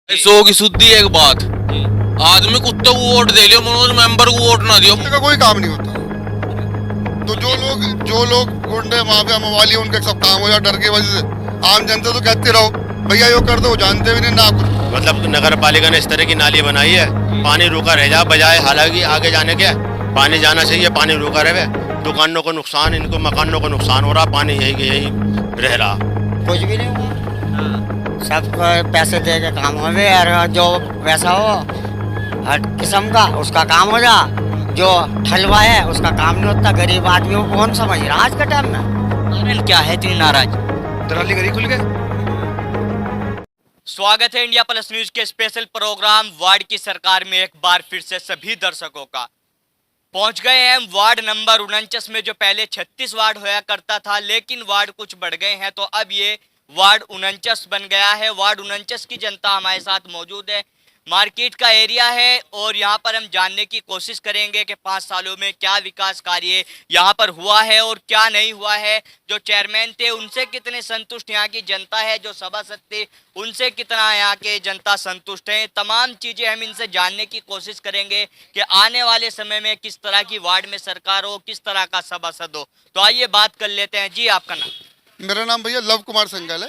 सौ की शुद्धि एक बात। आदमी कुत्ते को वोट दे लियो, मनोज मेंबर को वोट ना दियो। का कोई काम नहीं होता। तो जो लोग गुंडे माफिया मवाली उनके सब काम हो जाए डर की वजह से। आम जनता तो कहते रहो भैया यो कर दो, जानते भी नहीं ना कुछ। मतलब नगर पालिका ने इस तरह की नाली बनाई है, पानी रुका रह जा बजाय हालांकि आगे जाने के पानी जाना चाहिए, पानी रुका रहे। दुकानों को नुकसान, इनको मकानों को नुकसान हो रहा, पानी यही के यही रह रहा। कुछ भी नहीं हुआ, सब पैसे दे के काम हो गए और जो वैसा हो हर किस्म का उसका काम हो जा, जो ठलवा है उसका काम नहीं होता। गरीब आदमी को कौन समझ रहा आज के टाइम में? कारण क्या है इतनी नाराज? दलाली गली खुल गए। स्वागत है इंडिया प्लस न्यूज के स्पेशल प्रोग्राम वार्ड की सरकार में एक बार फिर से सभी दर्शकों का। पहुंच गए हैं हम वार्ड नंबर 49 में, जो पहले 36 वार्ड होया करता था, लेकिन वार्ड कुछ बढ़ गए हैं तो अब ये वार्ड 49 बन गया है। वार्ड 49 की जनता हमारे साथ मौजूद है। मार्केट का एरिया है और यहाँ पर हम जानने की कोशिश करेंगे कि 5 सालों में क्या विकास कार्य यहाँ पर हुआ है और क्या नहीं हुआ है। जो चेयरमैन थे उनसे कितने संतुष्ट यहाँ की जनता है, जो सभासद थे उनसे कितना यहाँ के जनता संतुष्ट है। तमाम चीज़ें हम इनसे जानने की कोशिश करेंगे कि आने वाले समय में किस तरह की वार्ड में सरकार हो, किस तरह का सभासद हो। तो आइए बात कर लेते हैं। जी, आपका नाम? मेरा नाम भैया लव कुमार संगल है।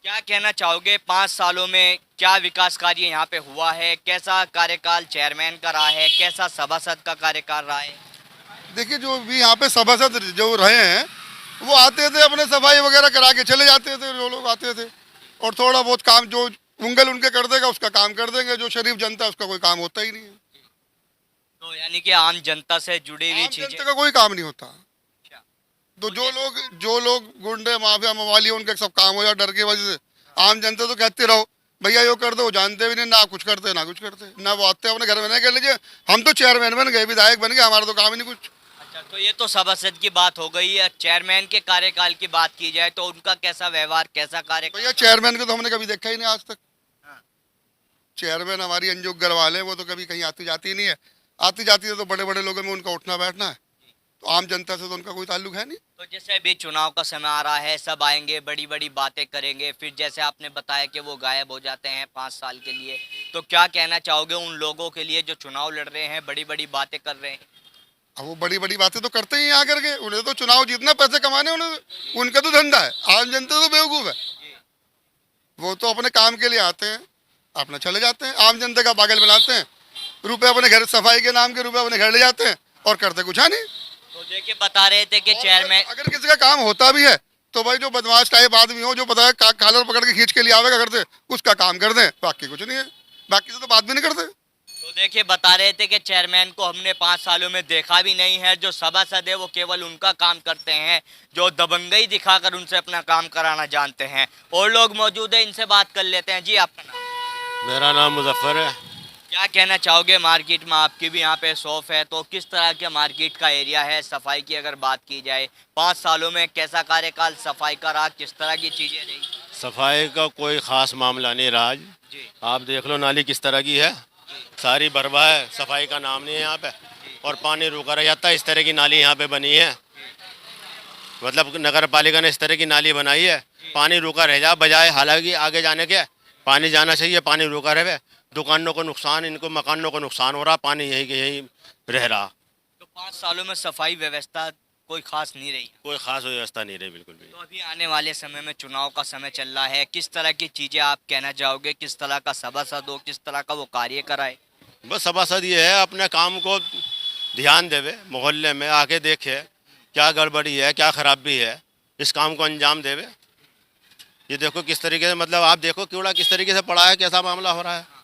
क्या कहना चाहोगे, 5 सालों में क्या विकास कार्य यहाँ पे हुआ है? कैसा कार्यकाल चेयरमैन का रहा है, कैसा सभासद का कार्यकाल रहा है? देखिए, जो भी यहाँ पे सभासद जो रहे हैं वो आते थे, अपने सफाई वगैरह करा के चले जाते थे। जो लोग आते थे और थोड़ा बहुत काम जो उंगल उनके कर देगा उसका काम कर देंगे। जो शरीफ जनता है उसका कोई काम होता ही नहीं है। तो यानी कि आम जनता से जुड़ी हुई आम चीजें। जनता का कोई काम नहीं होता। तो जो लोग गुंडे माफिया मवाली उनके सब काम हो जाए डर की वजह से। आम जनता तो कहते रहो भैया यो कर दो, जानते भी नहीं ना कुछ करते ना कुछ करते ना। वो आते अपने घर में नहीं कर लीजिए, हम तो चेयरमैन बन गए, विधायक बन गए, हमारा तो काम ही नहीं कुछ। अच्छा, तो ये तो सभासद की बात हो गई है। चेयरमैन के कार्यकाल की बात की जाए तो उनका कैसा व्यवहार, कैसा कार्य? भैया चेयरमैन को तो हमने कभी देखा ही नहीं आज तक। चेयरमैन हमारी अंजुक गढ़वाल है, वो तो कभी कहीं आती जाती नहीं है। आती जाती है तो बड़े बड़े लोगों में उनका उठना बैठना है, तो आम जनता से तो उनका कोई ताल्लुक है नहीं। तो जैसे अभी चुनाव का समय आ रहा है, सब आएंगे, बड़ी बड़ी बातें करेंगे, फिर जैसे आपने बताया कि वो गायब हो जाते हैं 5 साल के लिए, तो क्या कहना चाहोगे उन लोगों के लिए जो चुनाव लड़ रहे हैं, बड़ी बड़ी बातें कर रहे हैं? अब वो बड़ी बड़ी बातें तो करते ही हैं आकर के। उन्हें तो चुनाव जीतना, पैसे कमाने, उन्हें उनका तो धंधा है। आम जनता तो बेवकूफ़ है, वो तो अपने काम के लिए आते हैं, अपना चले जाते हैं। आम जनता का पागल बनाते हैं, रुपए अपने घर, सफाई के नाम के रुपए अपने घर ले जाते हैं और करते कुछ है नहीं। तो देखिए, बता रहे थे कि चेयरमैन, अगर किसी का काम होता भी है तो भाई जो बदमाश टाइप आदमी हो, जो पता है कॉलर पकड़ के खींच के लिए आवेगा घर से, उसका काम कर दें, बाकी कुछ नहीं है। बाकी से तो बात भी नहीं करते। तो देखिए, बता रहे थे कि चेयरमैन को हमने 5 सालों में देखा भी नहीं है। जो सभासद है वो केवल उनका काम करते हैं जो दबंगई दिखाकर उनसे अपना काम कराना जानते हैं। और लोग मौजूद है, इनसे बात कर लेते हैं। जी, आपका नाम? मेरा नाम मुजफ्फर है। क्या कहना चाहोगे, मार्केट में आपकी भी यहाँ पे शॉप है, तो किस तरह के मार्केट का एरिया है? सफाई की अगर बात की जाए, 5 सालों में कैसा कार्यकाल सफाई का रहा, किस तरह की चीजें रही? सफाई का कोई ख़ास मामला नहीं रहा आज। जी, आप देख लो नाली किस तरह की है, सारी बर्बाद है, सफाई का नाम नहीं है यहाँ पे, और पानी रुका रह जाता है। इस तरह की नाली यहाँ पे बनी है, मतलब नगर पालिका ने इस तरह की नाली बनाई है, पानी रुका रह जा बजाय हालांकि आगे जाने के पानी जाना चाहिए, पानी रुका रहे। दुकानों को नुकसान, इनको मकानों को नुकसान हो रहा, पानी यही के यही रह रहा। तो 5 सालों में सफाई व्यवस्था कोई खास नहीं रही? कोई ख़ास व्यवस्था नहीं रही बिल्कुल भी। तो अभी आने वाले समय में चुनाव का समय चल रहा है, किस तरह की चीजें आप कहना चाहोगे? किस तरह का सभासद हो, किस तरह का वो कार्य कराए? बस सभासद ये है अपने काम को ध्यान देवे, मोहल्ले में आके देखे क्या गड़बड़ी है, क्या खराबी है, इस काम को अंजाम देवे। ये देखो किस तरीके से, मतलब आप देखो कीड़ा किस तरीके से पड़ा है, कैसा मामला हो रहा है।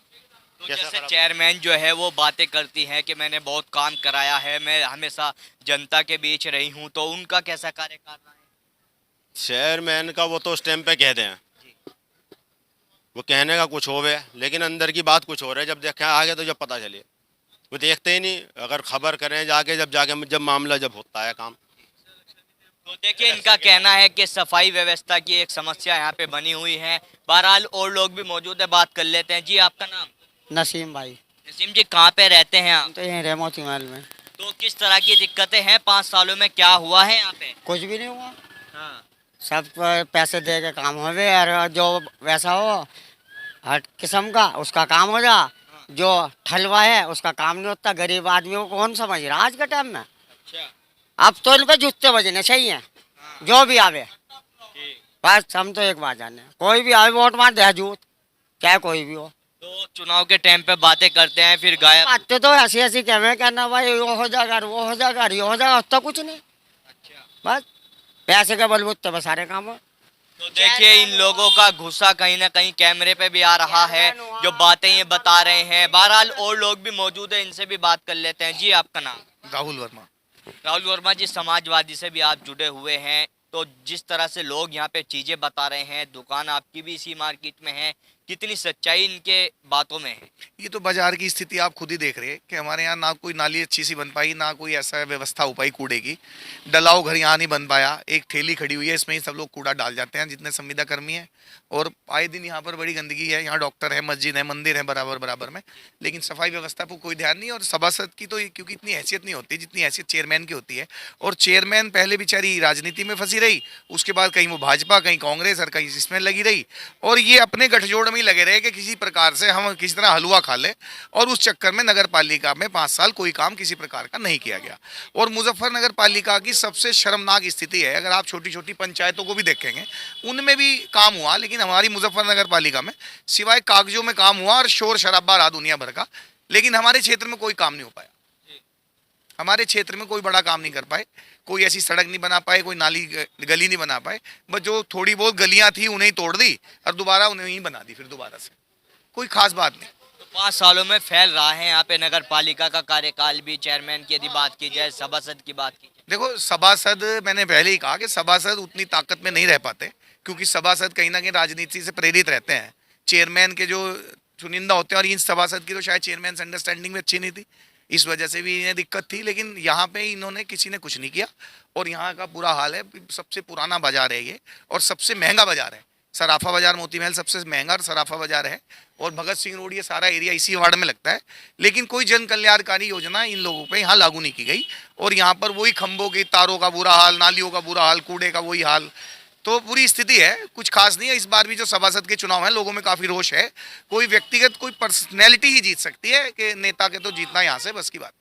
तो कैसा जैसे खराब? चेयरमैन जो है वो बातें करती हैं कि मैंने बहुत काम कराया है, मैं हमेशा जनता के बीच रही हूँ, तो उनका कैसा कार्यकाल रहा है? चेयरमैन का वो तो स्टैम्प पे कह दें, वो कहने का कुछ होवे लेकिन अंदर की बात कुछ हो रहा है। जब देखें आगे तो जब पता चले, वो देखते ही नहीं। अगर खबर करें जाके, जब मामला जब होता है काम। तो देखिए, इनका कहना है कि सफाई व्यवस्था की एक समस्या यहाँ पे बनी हुई है। बहरहाल और लोग भी मौजूद है, बात कर लेते हैं। जी, आपका नाम? नसीम भाई। नसीम जी, कहाँ पे रहते हैं आप? हम तो यहीं रेमोती महल में। तो किस तरह की दिक्कतें हैं, 5 सालों में क्या हुआ है यहाँ पे? कुछ भी नहीं हुआ, हाँ, सब पैसे दे के काम हो गए और जो वैसा हो हर किस्म का उसका काम हो जा। जो ठलवा है उसका काम नहीं होता, गरीब आदमियों को कौन समझ रहा आज के टाइम में। अब तो इन पे जूते बजने चाहिए, जो भी आवे। बस हम तो एक बात जाने, कोई भी आवे वोट मार दे जूत, चाहे कोई भी हो। तो चुनाव के टाइम पे बातें करते हैं फिर गायब। बातें तो ऐसी ऐसी कहना भाई वो हो जाएगा, वो हो जाएगा, ये हो जाएगा, तो कुछ नहीं। बस पैसे के बलबूते पे सारे काम हो। तो देखिए इन लोगों का गुस्सा कहीं ना कहीं कैमरे पे भी आ रहा है, जो बातें ये बता रहे हैं। बहरहाल और लोग भी मौजूद हैं, इनसे भी बात कर लेते हैं। जी आपका नाम? राहुल वर्मा। राहुल वर्मा जी, समाजवादी से भी आप जुड़े हुए हैं, तो जिस तरह से लोग यहाँ पे चीजें बता रहे हैं, दुकान आपकी भी इसी मार्केट में है, कितनी सच्चाई इनके बातों में है? ये तो बाजार की स्थिति आप खुद ही देख रहे हैं कि हमारे यहाँ ना कोई नाली अच्छी सी बन पाई, ना कोई ऐसा व्यवस्था हो पाई कूड़े की। डलाओ घर यहाँ नहीं बन पाया, एक ठेली खड़ी हुई है, इसमें ही सब लोग कूड़ा डाल जाते हैं जितने संविदा कर्मी हैं। और आए दिन यहाँ पर बड़ी गंदगी है। यहाँ डॉक्टर है, मस्जिद है, मंदिर है बराबर बराबर में, लेकिन सफाई व्यवस्था पर कोई ध्यान नहीं। और सभासद की तो क्योंकि इतनी हैसियत नहीं होती जितनी हैसियत चेयरमैन की होती है। और चेयरमैन पहले बेचारी राजनीति में फंसी रही, उसके बाद कहीं वो भाजपा, कहीं कांग्रेस और कहीं इसमें लगी रही। और ये अपने गठजोड़ में ही लगे रहे कि किसी प्रकार से हम किसी तरह हलवा खा ले। और उस चक्कर में नगर पालिका में 5 साल कोई काम किसी प्रकार का नहीं किया गया। और मुजफ्फरनगर पालिका की सबसे शर्मनाक स्थिति है, अगर आप छोटी छोटी पंचायतों को भी देखेंगे उनमें भी काम हुआ, लेकिन हमारी मुजफ्फरनगर पालिका में सिवाय कागजों में काम हुआ और शोर शराबा रहा दुनिया भर का, लेकिन हमारे क्षेत्र में कोई काम नहीं हो पाया। हमारे क्षेत्र में कोई बड़ा काम नहीं कर पाए, कोई ऐसी सड़क नहीं बना पाए, कोई नाली गली नहीं बना पाए। बस जो थोड़ी बहुत गलियां थी उन्हें ही तोड़ दी और दोबारा उन्हें ही बना दी, फिर दोबारा से। कोई खास बात नहीं। तो 5 सालों में फैल रहा है यहाँ पे नगर पालिका का कार्यकाल भी। चेयरमैन की यदि बात की जाए, सभासद की बात की जाए, देखो सभासद, मैंने पहले ही कहा कि सभासद उतनी ताकत में नहीं रह पाते, क्योंकि सभासद कहीं ना कहीं राजनीति से प्रेरित रहते हैं। चेयरमैन के जो चुनिंदा होते हैं, और इन सभासद की तो शायद चेयरमैन से अंडरस्टैंडिंग भी अच्छी नहीं थी, इस वजह से भी इन्हें दिक्कत थी। लेकिन यहाँ पे इन्होंने किसी ने कुछ नहीं किया और यहाँ का बुरा हाल है। सबसे पुराना बाजार है ये और सबसे महंगा बाजार है। सराफा बाजार मोती महल सबसे महंगा और सराफा बाजार है, और भगत सिंह रोड, ये सारा एरिया इसी वार्ड में लगता है। लेकिन कोई जन कल्याणकारी योजना इन लोगों पे यहाँ लागू नहीं की गई। और यहाँ पर वही खंभों के तारों का बुरा हाल, नालियों का बुरा हाल, कूड़े का वही हाल। तो पूरी स्थिति है, कुछ खास नहीं है। इस बार भी जो सभासद के चुनाव है, लोगों में काफी रोष है। कोई व्यक्तिगत कोई पर्सनैलिटी ही जीत सकती है, कि नेता के तो जीतना यहाँ से बस की बात।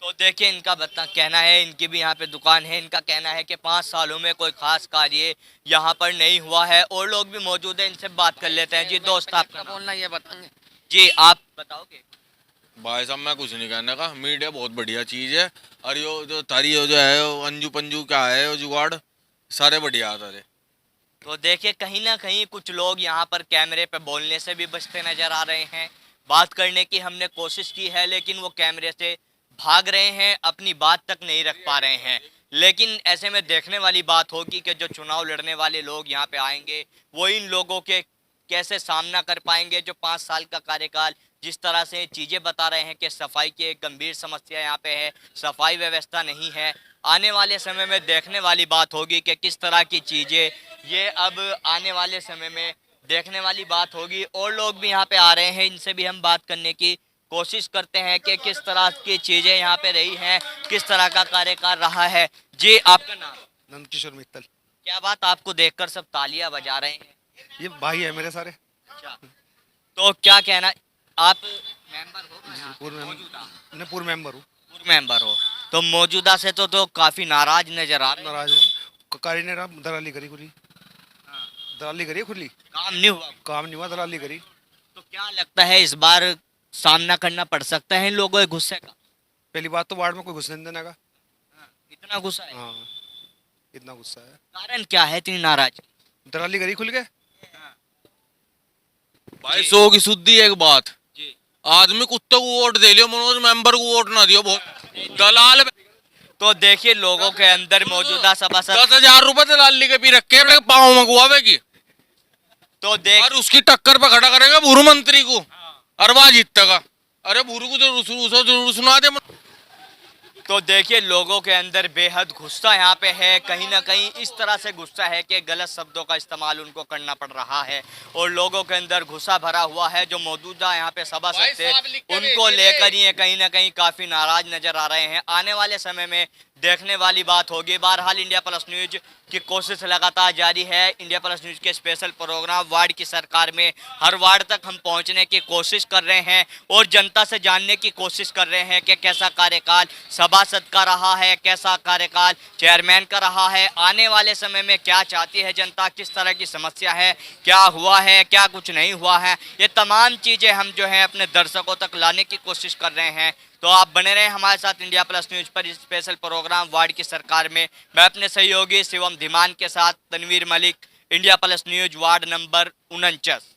तो देखिए इनका कहना है, इनकी भी यहाँ पे दुकान है, इनका कहना है कि 5 सालों में कोई खास कार्य यहाँ पर नहीं हुआ है। और लोग भी मौजूद हैं, इनसे बात कर लेते हैं। जी दोस्त, आपका बोलना ये बताएंगे? जी आप बताओगे? भाई साहब मैं कुछ नहीं कहने का, मीडिया बहुत बढ़िया चीज है। और यो जो तारी जो है अंजू पंजू क्या है, वो जुगाड़ सारे बढ़िया आता है। तो देखिए कहीं ना कहीं कुछ लोग यहाँ पर कैमरे पे बोलने से भी बचते नजर आ रहे हैं। बात करने की हमने कोशिश की है, लेकिन वो कैमरे से भाग रहे हैं, अपनी बात तक नहीं रख पा रहे हैं। लेकिन ऐसे में देखने वाली बात होगी कि जो चुनाव लड़ने वाले लोग यहाँ पे आएंगे, वो इन लोगों के कैसे सामना कर पाएंगे। जो 5 साल का कार्यकाल, जिस तरह से चीज़ें बता रहे हैं कि सफाई की एक गंभीर समस्या यहाँ पे है, सफाई व्यवस्था नहीं है। आने वाले समय में देखने वाली बात होगी कि किस तरह की चीज़ें ये अब आने वाले समय में देखने वाली बात होगी। और लोग भी यहाँ पे आ रहे हैं, इनसे भी हम बात करने की कोशिश करते हैं कि किस तरह की चीज़ें यहाँ पे रही हैं, किस तरह का कार्यकाल रहा है। जी आपका नाम? नंदकिशोर मित्तल। क्या बात, आपको देखकर सब तालियां बजा रहे हैं? ये भाई है मेरे सारे। अच्छा, तो क्या कहना, आप मेंबर हो? पूर्व मेंबर हूँ। पूर्व मेंबर हो, तो मौजूदा से तो काफी नाराज नजर आ रहे हैं। नाराज है, कारी ने दलाली करी खुली, दलाली करी खुली, काम नहीं हुआ। काम नहीं हुआ, दलाली करी। तो क्या लगता है इस बार सामना करना पड़ सकता है इन लोगों के गुस्से का? पहली बात तो वार्ड में कोई घुसने नहीं देने का। इतना गुस्सा है? हाँ, इतना गुस्सा है। कारण क्या है इतनी नाराज? दलाली करी खुल के। भाई 100 की शुद्धि एक बात, जी आदमी कुत्ते को वोट दे लियो, मनोज मेंबर को वोट ना दियो, बहुत दलाल। तो देखिए लोगों के अंदर मौजूदा सभासद 10,000 रुपए दलाली के भी रखे अपने पाँव मंगवावे की, तो देख और उसकी टक्कर पे खड़ा करेगा भूरू मंत्री को, अरबा जीतेगा। अरे भूरू को जरूर सुना दे। तो देखिए लोगों के अंदर बेहद गुस्सा यहाँ पे है, कहीं ना कहीं इस तरह से गुस्सा है कि गलत शब्दों का इस्तेमाल उनको करना पड़ रहा है। और लोगों के अंदर गुस्सा भरा हुआ है। जो मौजूदा यहाँ पे सभासद थे, उनको लेकर ये कहीं ना कहीं काफ़ी नाराज नज़र आ रहे हैं। आने वाले समय में देखने वाली बात होगी। बहरहाल इंडिया प्लस न्यूज की कोशिश लगातार जारी है। इंडिया प्लस न्यूज के स्पेशल प्रोग्राम वार्ड की सरकार में हर वार्ड तक हम पहुंचने की कोशिश कर रहे हैं और जनता से जानने की कोशिश कर रहे हैं कि कैसा कार्यकाल सभासद का रहा है, कैसा कार्यकाल चेयरमैन का रहा है, आने वाले समय में क्या चाहती है जनता, किस तरह की समस्या है, क्या हुआ है, क्या कुछ नहीं हुआ है। ये तमाम चीज़ें हम जो है अपने दर्शकों तक लाने की कोशिश कर रहे हैं। तो आप बने रहें हमारे साथ इंडिया प्लस न्यूज पर इस स्पेशल प्रोग्राम वार्ड की सरकार में। मैं अपने सहयोगी शिवम धीमान के साथ Tanveer Malik, India plus news ward number 49।